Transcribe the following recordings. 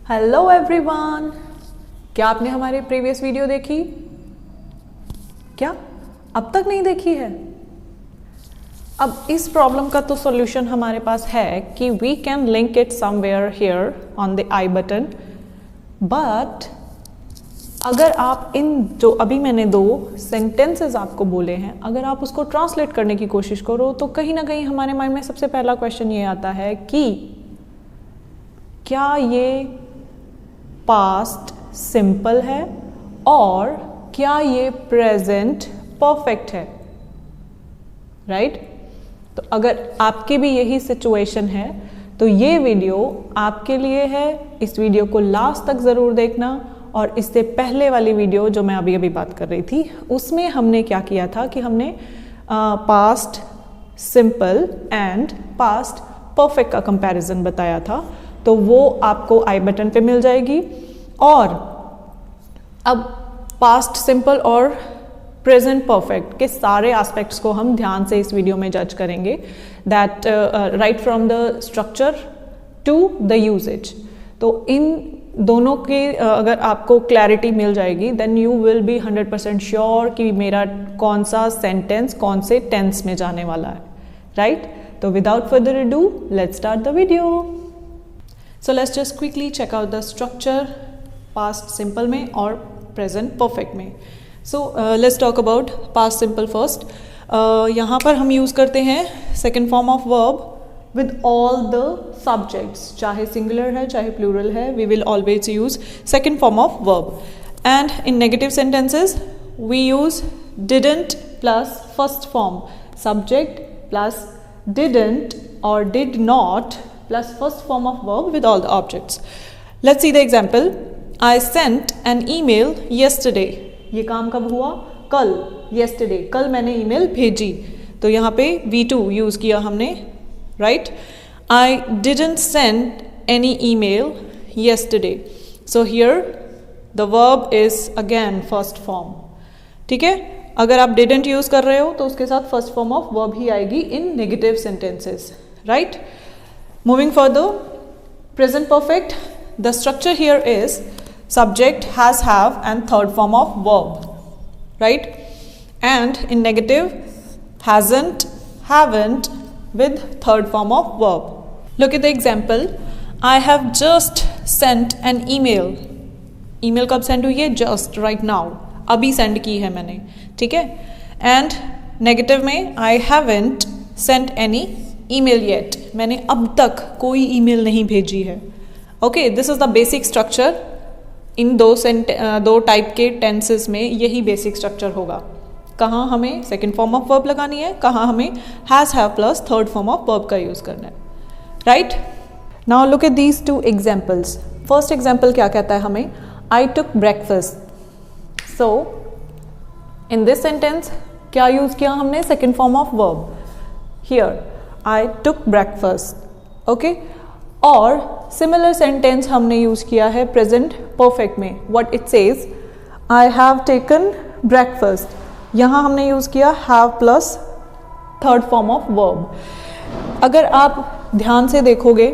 Hello everyone, क्या आपने हमारी प्रीवियस वीडियो देखी? क्या अब तक नहीं देखी है? अब इस प्रॉब्लम का तो सॉल्यूशन हमारे पास है कि we can link it somewhere here on the i button, but अगर आप इन जो अभी मैंने दो सेंटेंसेस आपको बोले हैं, अगर आप उसको ट्रांसलेट करने की कोशिश करो तो कहीं ना कहीं हमारे माइंड में सबसे पहला क्वेश्चन ये आता है कि क्या ये पास्ट सिंपल है और क्या ये प्रेजेंट परफेक्ट है, राइट? तो अगर आपकी भी यही सिचुएशन है तो ये वीडियो आपके लिए है। इस वीडियो को लास्ट तक ज़रूर देखना। और इससे पहले वाली वीडियो जो मैं अभी बात कर रही थी उसमें हमने क्या किया था कि हमने past simple and past perfect का कंपैरिजन बताया था, तो वो आपको आई बटन पे मिल जाएगी। और अब पास्ट सिंपल और प्रेजेंट परफेक्ट के सारे एस्पेक्ट्स को हम ध्यान से इस वीडियो में जज करेंगे, that right from the structure to the usage. तो इन दोनों की अगर आपको क्लैरिटी मिल जाएगी then you will be 100% sure कि मेरा कौन सा सेंटेंस कौन से टेंस में जाने वाला है, राइट? तो without further ado let's start the video. So let's just quickly check out the structure past simple में और प्रेजेंट परफेक्ट में। So let's talk about past simple first. यहाँ पर हम यूज़ करते हैं second form of verb with all the subjects, चाहे singular है चाहे plural है, we will always use second form of verb. And in negative sentences we use didn't plus first form, subject plus didn't or did not plus first form of verb with all the objects. Let's see the example. I sent an email yesterday. ये काम कब हुआ? कल, yesterday, कल मैंने email भेजी। तो यहाँ पे V2 use किया हमने, right? I didn't send any email yesterday. So here the verb is again first form. ठीक है? अगर आप didn't use कर रहे हो तो उसके साथ first form of verb ही आएगी in negative sentences, right? Moving further, present perfect. The structure here is subject, has, have and third form of verb, right? And in negative, hasn't, haven't with third form of verb. Look at the example. I have just sent an email. email कब send हुई है? Just right now. अभी send की है मैंने, ठीक है? And negative में I haven't sent any email yet. मैंने अब तक कोई email नहीं भेजी है. Okay, this is the basic structure. इन दो टाइप के tenses में यही basic structure होगा। कहाँ हमें सेकेंड फॉर्म ऑफ वर्ब लगानी है, कहाँ हमें has, have plus third form of verb का यूज़ करना है, right? Now look at these two examples. First example क्या कहता है हमें? I took breakfast. So in this sentence क्या यूज़ किया हमने? Second form of verb. Here I took breakfast, okay. और सिमिलर सेंटेंस हमने यूज़ किया है प्रेजेंट परफेक्ट में। What it says, I have taken breakfast. यहाँ हमने यूज़ किया have plus third form of verb. अगर आप ध्यान से देखोगे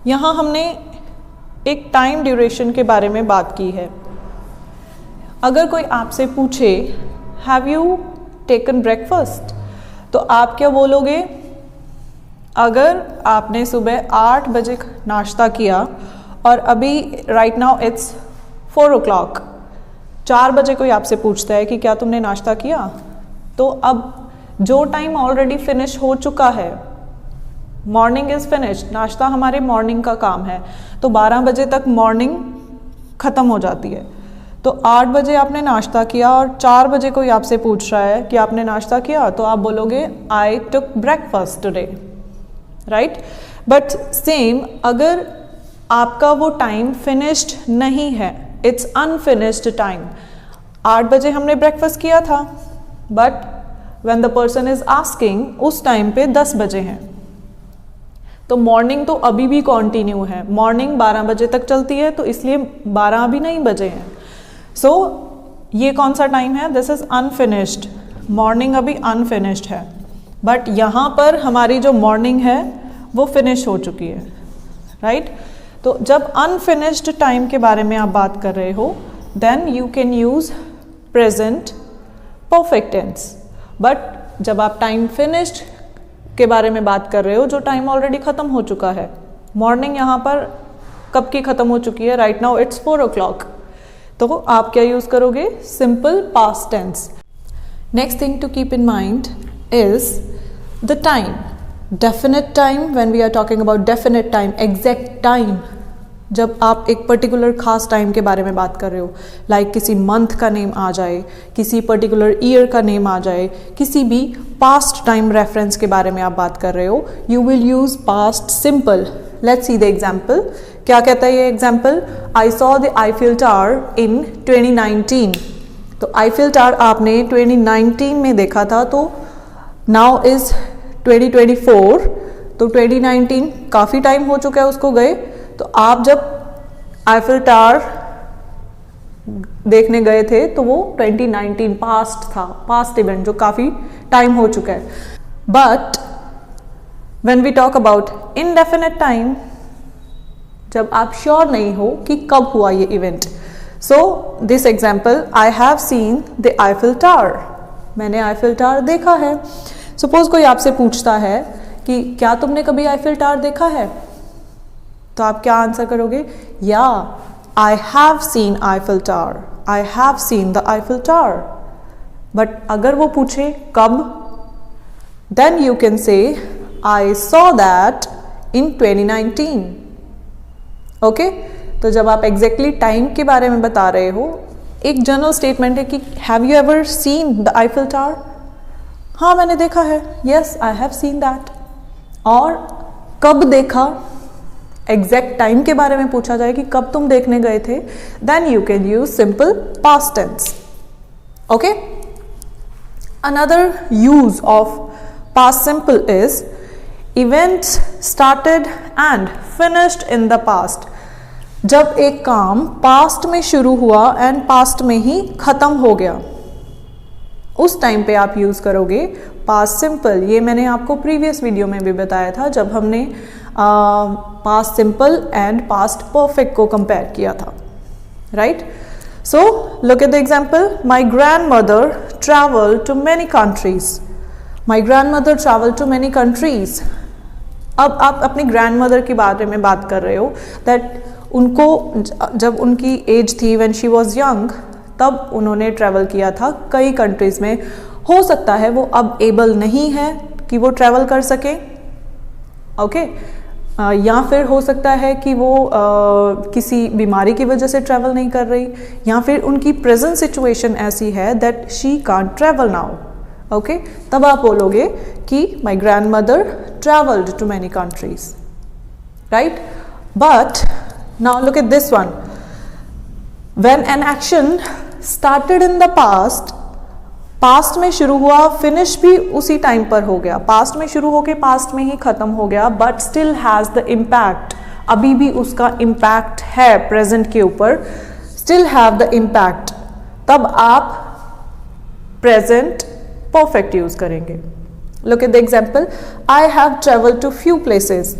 यहाँ हमने एक टाइम ड्यूरेशन के बारे में बात की है। अगर कोई आपसे पूछे हैव यू टेकन ब्रेकफास्ट, तो आप क्या बोलोगे? अगर आपने सुबह 8 बजे नाश्ता किया और अभी राइट नाउ इट्स 4 o'clock, 4 बजे कोई आपसे पूछता है कि क्या तुमने नाश्ता किया, तो अब जो टाइम ऑलरेडी फिनिश हो चुका है, मॉर्निंग इज़ फिनिश्ड, नाश्ता हमारे मॉर्निंग का काम है, तो 12 बजे तक मॉर्निंग ख़त्म हो जाती है। तो 8 बजे आपने नाश्ता किया और 4 बजे कोई आपसे पूछ रहा है कि आपने नाश्ता किया, तो आप बोलोगे I took breakfast today, right? But same अगर आपका वो टाइम फिनिश्ड नहीं है, इट्स अनफिनिश्ड टाइम, 8 बजे हमने ब्रेकफास्ट किया था, but when the person is asking उस टाइम पे 10 बजे हैं, तो मॉर्निंग तो अभी भी कॉन्टिन्यू है। मॉर्निंग 12 बजे तक चलती है, तो इसलिए 12 अभी नहीं बजे हैं। सो ये कौन सा टाइम है? दिस इज अनफिनिश्ड, मॉर्निंग अभी अनफिनिश्ड है, बट यहाँ पर हमारी जो मॉर्निंग है वो फिनिश हो चुकी है, राइट? तो जब अनफिनिश्ड टाइम के बारे में आप बात कर रहे हो then you can use present perfect tense. But जब आप टाइम फिनिश्ड के बारे में बात कर रहे हो, जो टाइम ऑलरेडी ख़त्म हो चुका है, मॉर्निंग यहाँ पर कब की ख़त्म हो चुकी है, राइट नाउ इट्स 4 o'clock, तो आप क्या यूज़ करोगे, simple past tense. Next thing to keep in mind is the time, definite time. When we are talking about definite time, exact time, जब आप एक पर्टिकुलर खास टाइम के बारे में बात कर रहे हो, लाइक किसी मंथ का नेम आ जाए, किसी पर्टिकुलर ईयर का नेम आ जाए, किसी भी पास्ट टाइम रेफरेंस के बारे में आप बात कर रहे हो, you will use past simple. Let's see the example. क्या कहता है ये example, I saw the Eiffel tower इन 2019। तो आईफिल टावर आपने 2019 में देखा था, तो नाउ इज 2024, तो 2019 काफ़ी टाइम हो चुका है उसको गए। तो आप जब आईफिल टावर देखने गए थे तो वो 2019 पास्ट था, पास्ट इवेंट जो काफ़ी टाइम हो चुका है। But when we talk about indefinite time, जब आप श्योर नहीं हो कि कब हुआ ये event, so this example, I have seen the Eiffel tower, मैंने आईफिल टावर देखा है। सपोज कोई आपसे पूछता है कि क्या तुमने कभी आईफिल टावर देखा है, तो आप क्या आंसर करोगे, या I have seen Eiffel tower, I have seen the Eiffel tower. But अगर वो पूछे कब, then you can say I saw that in 2019। Okay, तो जब आप एग्जैक्टली टाइम के बारे में बता रहे हो, एक जनरल स्टेटमेंट है कि have you ever seen the Eiffel tower, हाँ मैंने देखा है, yes I have seen that. और कब देखा, एग्जैक्ट टाइम के बारे में पूछा जाए कि कब तुम देखने गए थे, then you can use simple past tense. Okay, another use of past simple is events started and finished in the past. जब एक काम पास्ट में शुरू हुआ एंड पास्ट में ही खत्म हो गया, उस टाइम पे आप यूज करोगे पास्ट सिंपल। ये मैंने आपको प्रीवियस वीडियो में भी बताया था जब हमने past simple and past perfect को कंपेयर किया था, right. So look at the example, my grandmother travelled to many countries, my grandmother travelled to many countries. अब आप अपनी ग्रैंडमदर के बारे में बात कर रहे हो, दैट उनको जब उनकी एज थी व्हेन शी वाज यंग, तब उन्होंने ट्रैवल किया था कई कंट्रीज़ में। हो सकता है वो अब एबल नहीं है कि वो ट्रैवल कर सके, ओके, या फिर हो सकता है कि वो किसी बीमारी की वजह से ट्रैवल नहीं कर रही, या फिर उनकी प्रेजेंट सिचुएशन ऐसी है that she can't travel now, okay. तब आप बोलोगे कि my grandmother travelled to many countries, right. But now look at this one, when an action started in the past, past में शुरू हुआ, फिनिश भी उसी टाइम पर हो गया, पास्ट में शुरू होके पास्ट में ही खत्म हो गया, but still has the impact, अभी भी उसका इम्पैक्ट है प्रेजेंट के ऊपर, स्टिल हैव द इम्पैक्ट, तब आप प्रेजेंट परफेक्ट यूज करेंगे। Look at the example, I have travelled to few places,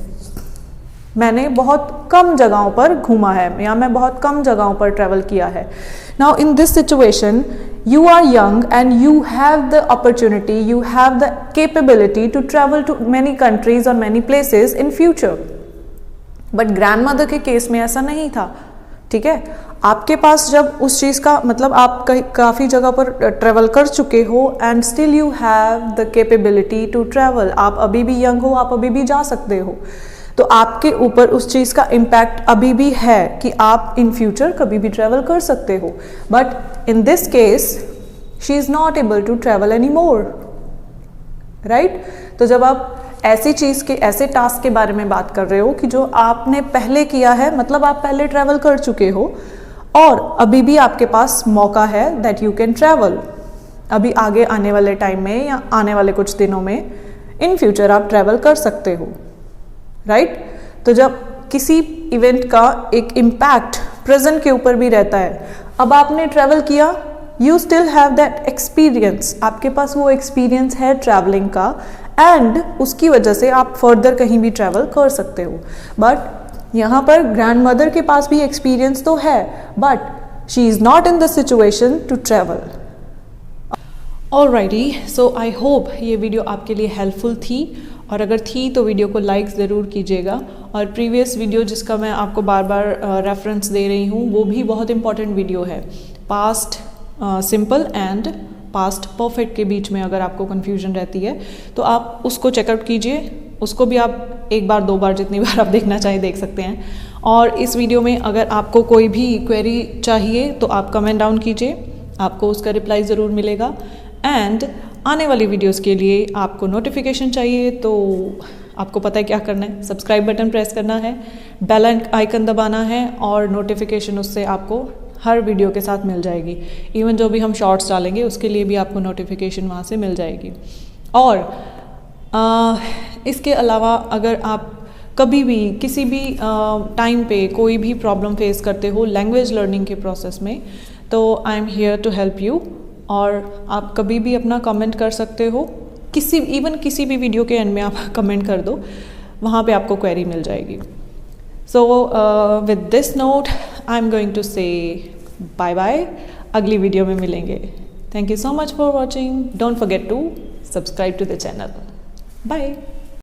मैंने बहुत कम जगहों पर घूमा है, या मैं बहुत कम जगहों पर ट्रैवल किया है। Now in this situation you are young and you have the opportunity, you have the capability to travel to many countries or many places in future, but grandmother के केस में ऐसा नहीं था, ठीक है। आपके पास जब उस चीज़ का मतलब आप काफ़ी जगह पर ट्रैवल कर चुके हो and still you have the capability to travel, आप अभी भी यंग हो, आप अभी भी जा सकते हो, तो आपके ऊपर उस चीज़ का इम्पैक्ट अभी भी है कि आप इन फ्यूचर कभी भी ट्रैवल कर सकते हो। But in this case she is not able to travel any more, right. तो जब आप ऐसी चीज़ के, ऐसे टास्क के बारे में बात कर रहे हो कि जो आपने पहले किया है, मतलब आप पहले ट्रैवल कर चुके हो और अभी भी आपके पास मौका है दैट यू कैन ट्रैवल, अभी आगे आने वाले टाइम में या आने वाले कुछ दिनों में इन फ्यूचर आप ट्रैवल कर सकते हो, राइट। तो जब किसी इवेंट का एक इम्पैक्ट प्रेजेंट के ऊपर भी रहता है, अब आपने ट्रैवल किया, you still have that experience, आपके पास वो एक्सपीरियंस है ट्रैवलिंग का, एंड उसकी वजह से आप फर्दर कहीं भी ट्रैवल कर सकते हो। बट यहाँ पर ग्रैंड मदर के पास भी एक्सपीरियंस तो है, but she is not in the situation to travel. Alrighty, so I hope ये वीडियो आपके लिए हेल्पफुल थी, और अगर थी तो वीडियो को लाइक ज़रूर कीजिएगा। और प्रीवियस वीडियो जिसका मैं आपको बार बार रेफरेंस दे रही हूँ वो भी बहुत इंपॉर्टेंट वीडियो है। Past simple and past perfect के बीच में अगर आपको कन्फ्यूजन रहती है तो आप उसको चेकआउट कीजिए। उसको भी आप एक बार दो बार जितनी बार आप देखना चाहें देख सकते हैं। और इस वीडियो में अगर आपको कोई भी क्वेरी चाहिए तो आप कमेंट डाउन कीजिए, आपको उसका रिप्लाई ज़रूर मिलेगा। एंड आने वाली वीडियोस के लिए आपको नोटिफिकेशन चाहिए तो आपको पता है क्या करना है, सब्सक्राइब बटन प्रेस करना है, बेल आइकन दबाना है, और नोटिफिकेशन उससे आपको हर वीडियो के साथ मिल जाएगी। इवन जो भी हम शॉर्ट्स डालेंगे उसके लिए भी आपको नोटिफिकेशन वहाँ से मिल जाएगी। और इसके अलावा अगर आप कभी भी किसी भी टाइम पे कोई भी प्रॉब्लम फेस करते हो लैंग्वेज लर्निंग के प्रोसेस में, तो I am here to help you. और आप कभी भी अपना कमेंट कर सकते हो, किसी भी वीडियो के एंड में आप कमेंट कर दो, वहाँ पे आपको क्वेरी मिल जाएगी। So with this note I am going to say bye bye, अगली वीडियो में मिलेंगे। Thank you so much for watching, don't forget to subscribe to the channel. Bye.